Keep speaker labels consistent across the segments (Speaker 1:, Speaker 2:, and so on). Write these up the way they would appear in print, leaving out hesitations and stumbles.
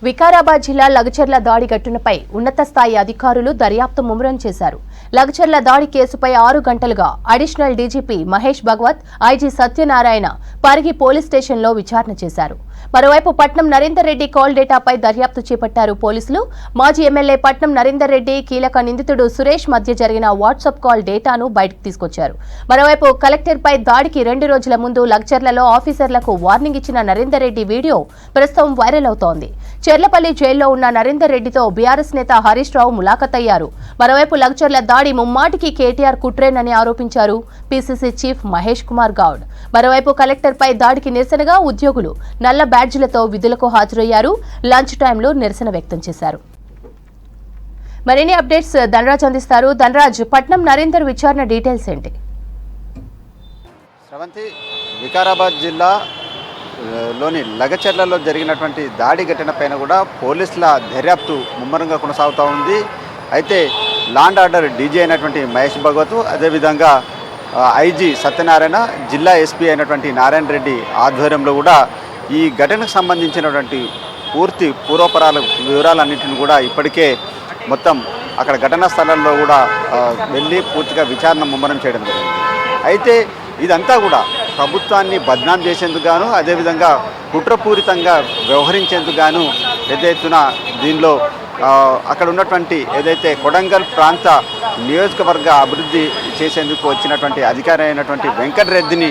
Speaker 1: వికారాబాద్ జిల్లా లగచర్ల దాడి ఘటనపై ఉన్నత స్థాయి అధికారులు దర్యాప్తు ముమ్మరం చేశారు. లగచర్ల దాడి కేసుపై 6 గంటలుగా additional DGP Mahesh Bhagwat, IG Satyanarayana Parigi police స్టేషన్లో విచారణ చేశారు. మరోవైపు పట్నం నరేందర్ రెడ్డి కాల్ డేటాపై దర్యాప్తు చేపట్టారు పోలీసులు. మాజీ ఎమ్మెల్యే పట్నం నరేందర్ రెడ్డి, కీలక నిందితుడు సురేష్ మధ్య జరిగిన వాట్సాప్ కాల్ డేటాను బయటకు తీసుకొచ్చారు. మరోవైపు కలెక్టర్పై దాడికి 2 రోజుల ముందు లగచర్లలో ఆఫీసర్లకు వార్నింగ్ ఇచ్చిన నరేందర్ రెడ్డి వీడియో ప్రస్తుతం వైరల్ అవుతోంది. చెర్లపల్లి జైల్లో ఉన్న నరేందర్ రెడ్డితో బీఆర్ఎస్ నేత హరీష్ రావు ములాఖతయ్యారు. మరోవైపు లగచర్ల దాడి ముమ్మాటికి కేటీఆర్ కుట్రేనని ఆరోపించారు పీసీసీ చీఫ్ మహేష్ కుమార్ గౌడ్. మరోవైపు కలెక్టర్పై దాడికి నిరసనగా ఉద్యోగులు నల్ల బ్యాడ్జీలతో విధులకు హాజరయ్యారు. లంచ్ టైంలో నిరసన వ్యక్తం చేశారు. మరిన్ని అప్డేట్స్ ధనరాజ్ అందిస్తారు. ధనరాజ్, పట్నం నరేందర్ విచారణ డీటెయిల్స్ ఏంటి?
Speaker 2: శ్రవంతి, వికారాబాద్ జిల్లా లోని లగచర్లలో జరిగినటువంటి దాడి ఘటన పైన కూడా పోలీసుల దర్యాప్తు ముమ్మరంగా కొనసాగుతూ ఉంది. అయితే లాండ్ ఆర్డర్ డీజీ అయినటువంటి మహేష్ భగవత్, అదేవిధంగా ఐజీ సత్యనారాయణ, జిల్లా ఎస్పీ అయినటువంటి నారాయణ రెడ్డి ఆధ్వర్యంలో కూడా ఈ ఘటనకు సంబంధించినటువంటి పూర్తి పూర్వపరాల వివరాలన్నింటిని కూడా ఇప్పటికే మొత్తం అక్కడ ఘటనా స్థలంలో కూడా వెళ్ళి పూర్తిగా విచారణ ముమ్మరం చేయడం జరిగింది. అయితే ఇదంతా కూడా ప్రభుత్వాన్ని బద్నాం చేసేందుకు గాను, అదేవిధంగా కుట్రపూరితంగా వ్యవహరించేందుకు గాను పెద్ద ఎత్తున దీనిలో అక్కడ ఉన్నటువంటి ఏదైతే కొడంగల్ ప్రాంత నియోజకవర్గ అభివృద్ధి చేసేందుకు వచ్చినటువంటి అధికారి అయినటువంటి వెంకటరెడ్డిని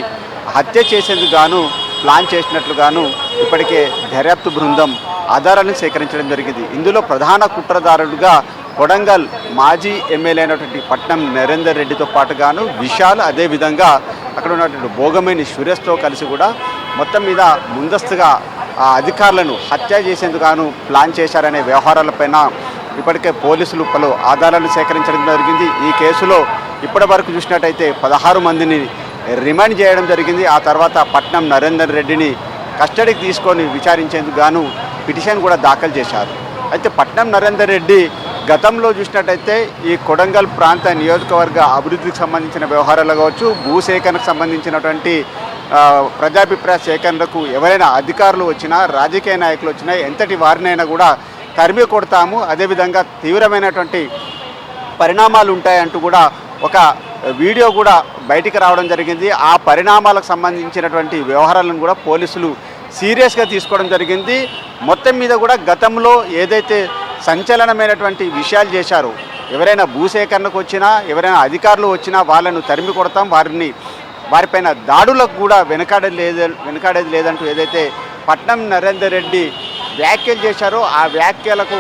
Speaker 2: హత్య చేసేందుకు గాను ప్లాన్ చేసినట్లుగాను ఇప్పటికే దర్యాప్తు బృందం ఆధారాలను సేకరించడం జరిగింది. ఇందులో ప్రధాన కుట్రదారుడుగా కొడంగల్ మాజీ ఎమ్మెల్యే అయినటువంటి పట్నం నరేందర్ రెడ్డితో పాటుగాను విశాల్, అదేవిధంగా అక్కడ ఉన్నటువంటి భోగమేని సురేష్తో కలిసి కూడా మొత్తం మీద ముందస్తుగా అధికారులను హత్య చేసేందుకు ప్లాన్ చేశారనే వ్యవహారాలపైన ఇప్పటికే పోలీసులు పలు ఆధారాలను సేకరించడం జరిగింది. ఈ కేసులో ఇప్పటి వరకు చూసినట్టయితే 16 మందిని రిమాండ్ చేయడం జరిగింది. ఆ తర్వాత పట్నం నరేందర్ రెడ్డిని కస్టడీకి తీసుకొని విచారించేందుకు గాను పిటిషన్ కూడా దాఖలు చేశారు. అయితే పట్నం నరేందర్ రెడ్డి గతంలో చూసినట్టయితే ఈ కొడంగల్ ప్రాంత నియోజకవర్గ అభివృద్ధికి సంబంధించిన వ్యవహారాలు కావచ్చు, భూసేకరణకు సంబంధించినటువంటి ప్రజాభిప్రాయ సేకరణకు ఎవరైనా అధికారులు వచ్చినా, రాజకీయ నాయకులు వచ్చినా ఎంతటి వారినైనా కూడా తరిమి కొడతాము, అదేవిధంగా తీవ్రమైనటువంటి పరిణామాలు ఉంటాయంటూ కూడా ఒక వీడియో కూడా బయటికి రావడం జరిగింది. ఆ పరిణామాలకు సంబంధించినటువంటి వ్యవహారాలను కూడా పోలీసులు సీరియస్గా తీసుకోవడం జరిగింది. మొత్తం మీద కూడా గతంలో ఏదైతే సంచలనమైనటువంటి విషయాలు చేశారో, ఎవరైనా భూసేకరణకు వచ్చినా, ఎవరైనా అధికారులు వచ్చినా వాళ్ళను తరిమి కొడతాం, వారిపైన దాడులకు కూడా వెనకాడేది లేదంటూ ఏదైతే పట్నం నరేందర్ రెడ్డి వ్యాఖ్యలు చేశారో ఆ వ్యాఖ్యలకు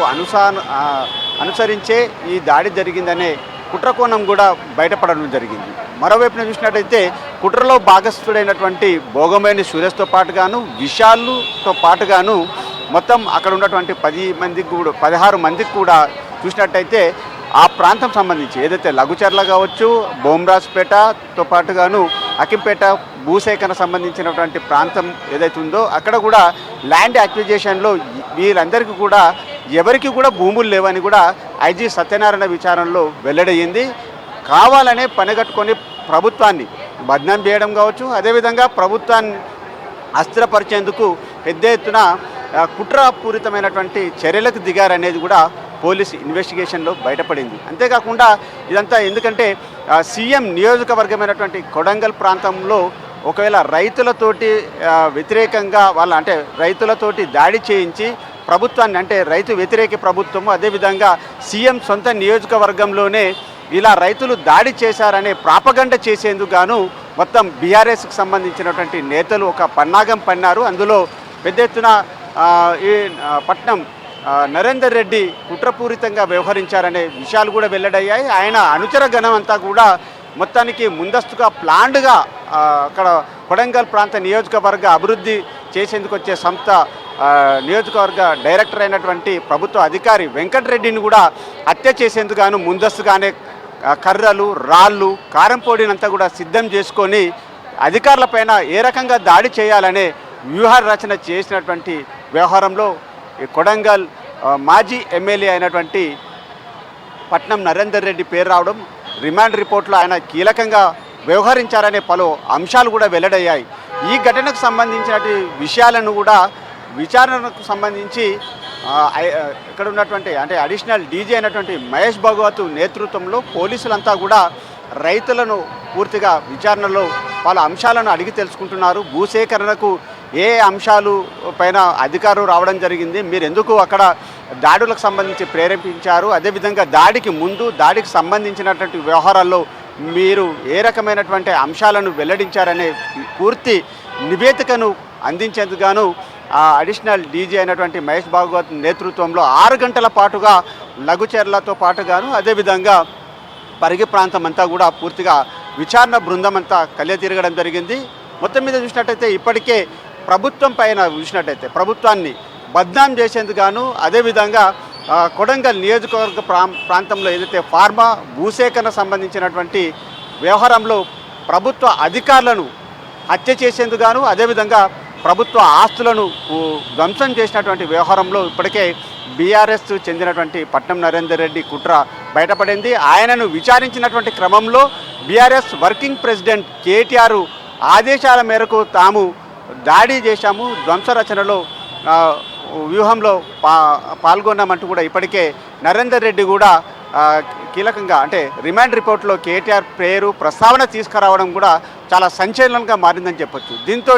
Speaker 2: అనుసరించే ఈ దాడి జరిగిందనే కుట్రకోణం కూడా బయటపడడం జరిగింది. మరోవైపున చూసినట్టయితే కుట్రలో భాగస్థుడైనటువంటి భోగమేని సురేష్తో పాటుగాను, విశాల్తో పాటుగాను మొత్తం అక్కడ ఉన్నటువంటి 16 మందికి కూడా చూసినట్టయితే ఆ ప్రాంతం సంబంధించి ఏదైతే లఘుచర్ల కావచ్చు, బోమ్రాజ్పేటతో పాటుగాను అకింపేట భూసేకరణ సంబంధించినటువంటి ప్రాంతం ఏదైతే ఉందో అక్కడ కూడా ల్యాండ్ అక్విజిషన్లో వీరందరికీ కూడా ఎవరికి కూడా భూములు లేవని కూడా ఐజీ సత్యనారాయణ విచారణలో వెల్లడయ్యింది. కావాలనే పనిగట్టుకొని ప్రభుత్వాన్ని బద్నాం చేయడం కావచ్చు, అదేవిధంగా ప్రభుత్వాన్ని అస్థిరపరిచేందుకు పెద్ద ఎత్తున కుట్రపూరితమైనటువంటి చర్యలకు దిగారనేది కూడా పోలీస్ ఇన్వెస్టిగేషన్లో బయటపడింది. అంతేకాకుండా ఇదంతా ఎందుకంటే సీఎం నియోజకవర్గమైనటువంటి కొడంగల్ ప్రాంతంలో ఒకవేళ రైతులతోటి వ్యతిరేకంగా రైతులతోటి దాడి చేయించి ప్రభుత్వాన్ని అంటే రైతు వ్యతిరేక ప్రభుత్వము, అదేవిధంగా సీఎం సొంత నియోజకవర్గంలోనే ఇలా రైతులు దాడి చేశారనే ప్రాపగండ చేసేందుకు గాను మొత్తం బీఆర్ఎస్కి సంబంధించినటువంటి నేతలు ఒక పన్నాగం పన్నారు. అందులో పెద్ద ఎత్తున ఈ పట్నం నరేందర్ రెడ్డి కుట్రపూరితంగా వ్యవహరించారనే విషయాలు కూడా వెల్లడయ్యాయి. ఆయన అనుచర గణం అంతా కూడా మొత్తానికి ముందస్తుగా ప్లాన్డ్గా అక్కడ కొడంగల్ ప్రాంత నియోజకవర్గ అభివృద్ధి చేసేందుకు వచ్చే సంస్థ నియోజకవర్గ డైరెక్టర్ అయినటువంటి ప్రభుత్వ అధికారి వెంకటరెడ్డిని కూడా హత్య చేసేందుకు గాను ముందస్తుగానే కర్రలు, రాళ్ళు, కారంపొడినంతా కూడా సిద్ధం చేసుకొని అధికారులపైన ఏ రకంగా దాడి చేయాలనే వ్యూహ రచన చేసినటువంటి వ్యవహారంలో కొడంగల్ మాజీ ఎమ్మెల్యే అయినటువంటి పట్నం నరేందర్ రెడ్డి పేరు రావడం, రిమాండ్ రిపోర్ట్లో ఆయన కీలకంగా వ్యవహరించారనే పలు అంశాలు కూడా వెల్లడయ్యాయి. ఈ ఘటనకు సంబంధించిన విషయాలను కూడా విచారణకు సంబంధించి ఇక్కడ ఉన్నటువంటి అంటే అడిషనల్ డీజీ అయినటువంటి మహేష్ భగవత్ నేతృత్వంలో పోలీసులంతా కూడా రైతులను పూర్తిగా విచారణలో వాళ్ళ అంశాలను అడిగి తెలుసుకుంటున్నారు. భూసేకరణకు ఏ అంశాలు పైన అధికారులు రావడం జరిగింది, మీరు ఎందుకు అక్కడ దాడులకు సంబంధించి ప్రేరేపించారు, అదేవిధంగా దాడికి ముందు దాడికి సంబంధించినటువంటి వ్యవహారాల్లో మీరు ఏ రకమైనటువంటి అంశాలను వెల్లడించారనే పూర్తి నివేదికను అందించేందుకు గాను అడిషనల్ డీజీ అయినటువంటి మహేష్ భాగవత్ నేతృత్వంలో 6 గంటల పాటుగా లఘుచర్లతో పాటుగాను అదేవిధంగా పరిగి ప్రాంతం అంతా కూడా పూర్తిగా విచారణ బృందం అంతా కళ్ళే తిరగడం జరిగింది. మొత్తం మీద చూసినట్టయితే ఇప్పటికే ప్రభుత్వం పైన చూసినట్టయితే ప్రభుత్వాన్ని బద్నాం చేసేందుకు గాను అదేవిధంగా కొడంగల్ నియోజకవర్గ ప్రాంతంలో ఏదైతే ఫార్మా భూసేకరణ సంబంధించినటువంటి వ్యవహారంలో ప్రభుత్వ అధికారులను హత్య చేసేందుకు గాను అదేవిధంగా ప్రభుత్వ ఆస్తులను ధ్వంసం చేసినటువంటి వ్యవహారంలో ఇప్పటికే బీఆర్ఎస్ చెందినటువంటి పట్నం నరేందర్ రెడ్డి కుట్ర బయటపడింది. ఆయనను విచారించినటువంటి క్రమంలో బీఆర్ఎస్ వర్కింగ్ ప్రెసిడెంట్ కేటీఆర్ ఆదేశాల మేరకు తాము దాడి చేశాము, ధ్వంసరచనలో వ్యూహంలో పాల్గొన్నామంటూ కూడా ఇప్పటికే నరేందర్ రెడ్డి కూడా కీలకంగా అంటే రిమాండ్ రిపోర్ట్లో కేటీఆర్ పేరు ప్రస్తావన తీసుకురావడం కూడా చాలా సంచలనంగా మారిందని చెప్పొచ్చు. దీంతో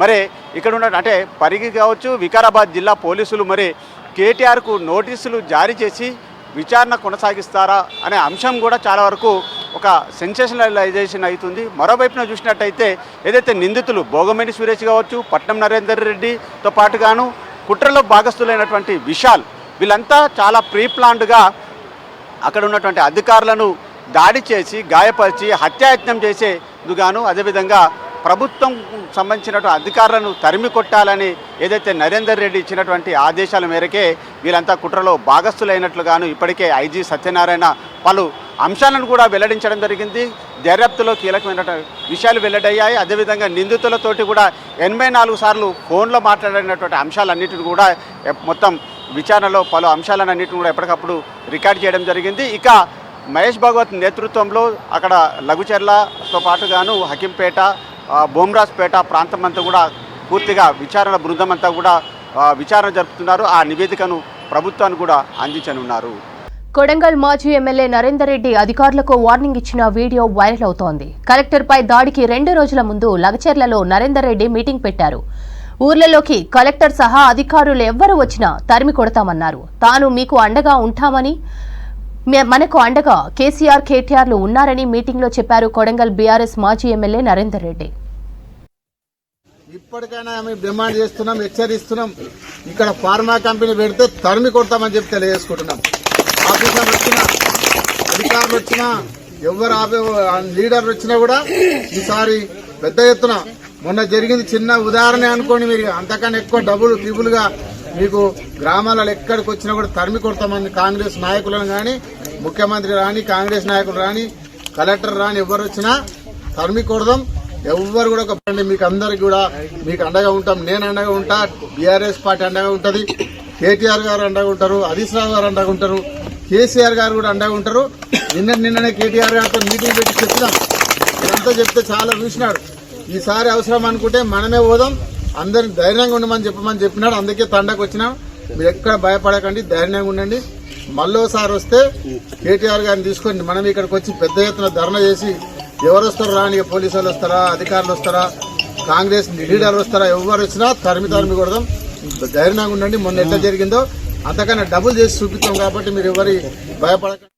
Speaker 2: మరి ఇక్కడ ఉన్న అంటే పరిగి కావచ్చు వికారాబాద్ జిల్లా పోలీసులు మరి కేటీఆర్కు నోటీసులు జారీ చేసి విచారణ కొనసాగిస్తారా అనే అంశం కూడా చాలా వరకు ఒక సెన్సేషనలైజేషన్ అవుతుంది. మరోవైపున చూసినట్టయితే ఏదైతే నిందితులు భోగమేని సురేష్ కావచ్చు పట్నం నరేందర్ రెడ్డితో పాటుగాను కుట్రలో భాగస్థులైనటువంటి విశాల్ వీళ్ళంతా చాలా ప్రీ ప్లాన్డ్గా అక్కడ ఉన్నటువంటి అధికారులను దాడి చేసి గాయపరిచి హత్యాయత్నం చేసేందుకు అదేవిధంగా ప్రభుత్వం సంబంధించినటువంటి అధికారులను తరిమి కొట్టాలని ఏదైతే నరేందర్ రెడ్డి ఇచ్చినటువంటి ఆదేశాల మేరకే వీళ్ళంతా కుట్రలో భాగస్థులైనట్లుగాను ఇప్పటికే ఐజీ సత్యనారాయణ పలు అంశాలను కూడా వెల్లడించడం జరిగింది. దర్యాప్తులో కీలకమైన విషయాలు వెల్లడయ్యాయి. అదేవిధంగా నిందితులతోటి కూడా 84 సార్లు ఫోన్లో మాట్లాడినటువంటి అంశాలన్నింటిని కూడా మొత్తం విచారణలో పలు అంశాలన్నింటిని కూడా ఎప్పటికప్పుడు రికార్డ్ చేయడం జరిగింది. ఇక మహేష్ భగవత్ నేతృత్వంలో అక్కడ లఘుచర్లతో పాటుగాను హకీంపేట బోమ్రాజ్పేట ప్రాంతం అంతా కూడా పూర్తిగా విచారణ బృందం అంతా కూడా విచారణ జరుపుతున్నారు. ఆ నివేదికను ప్రభుత్వానికి కూడా అందించనున్నారు.
Speaker 1: కొడంగల్ మాజీ ఎమ్మెల్యే నరేందర్ రెడ్డి అధికారులకు వార్నింగ్ ఇచ్చిన వీడియో వైరల్ అవుతోంది. కలెక్టర్పై దాడికి 2 రోజుల ముందు లగచర్లలో నరేందర్ రెడ్డి మీటింగ్ పెట్టారు. ఊర్లలోకి కలెక్టర్ సహా అధికారులు ఎవ్వరు వచ్చినా తరిమి కొడతామన్నారు. తాను మీకు అండగా ఉంటామని మనకు అండగా కేసీఆర్ కేటీఆర్లు ఉన్నారని మీటింగ్లో చెప్పారు కొడంగల్ బీఆర్ఎస్ మాజీ ఎమ్మెల్యే నరేందర్ రెడ్డి.
Speaker 3: ఇప్పటికైనా మేము డిమాండ్ చేస్తున్నాం, హెచ్చరిస్తున్నాం. ఇక్కడ ఫార్మా కంపెనీ పెడితే తరిమి కొడతామని చెప్పి తెలియజేసుకుంటున్నాం. ఆఫీసర్ వచ్చినా అధికారులు వచ్చినా ఎవరు లీడర్లు వచ్చినా కూడా ఈసారి పెద్ద ఎత్తున మొన్న జరిగింది చిన్న ఉదాహరణ అనుకోండి, మీరు అంతకన్నా ఎక్కువ డబుల్ ట్రిబుల్గా మీకు గ్రామాలలో ఎక్కడికి వచ్చినా కూడా తరిమి కొడతామని కాంగ్రెస్ నాయకులను కానీ ముఖ్యమంత్రి రాని కాంగ్రెస్ నాయకులు రాని కలెక్టర్ రాని ఎవరు వచ్చినా తరిమి కొడదాం. ఎవరు కూడా మీకు అందరికి కూడా మీకు అండగా ఉంటాం. నేను అండగా ఉంటా, బీఆర్ఎస్ పార్టీ అండగా ఉంటది, కేటీఆర్ గారు అండగా ఉంటారు, హరీష్ రావు గారు అండగా ఉంటారు, కేసీఆర్ గారు కూడా అండగా ఉంటారు. నిన్ననే కేటీఆర్ గారితో మీటింగ్ పెట్టి చెప్పినాం. ఇదంతా చెప్తే చాలా చూసినాడు. ఈసారి అవసరం అనుకుంటే మనమే పోదాం, అందరిని ధైర్యంగా ఉండమని చెప్పినాడు. అందుకే తండకు వచ్చినాం. మీరు ఎక్కడ భయపడకండి, ధైర్యంగా ఉండండి. మళ్ళోసారి వస్తే కేటీఆర్ గారిని తీసుకొని మనం ఇక్కడికి వచ్చి పెద్ద ఎత్తున ధర్నా చేసి ఎవరు వస్తారో రాని, పోలీసు వాళ్ళు వస్తారా, అధికారులు వస్తారా, కాంగ్రెస్ లీడర్లు వస్తారా, ఎవరు వచ్చినా తరిమి కొడదాం. ధైర్యంగా ఉండండి. మొన్న ఎట్లా జరిగిందో అంతకన్నా డబుల్ చేసి చూపిస్తాం కాబట్టి మీరు ఎవరి భయపడకండి.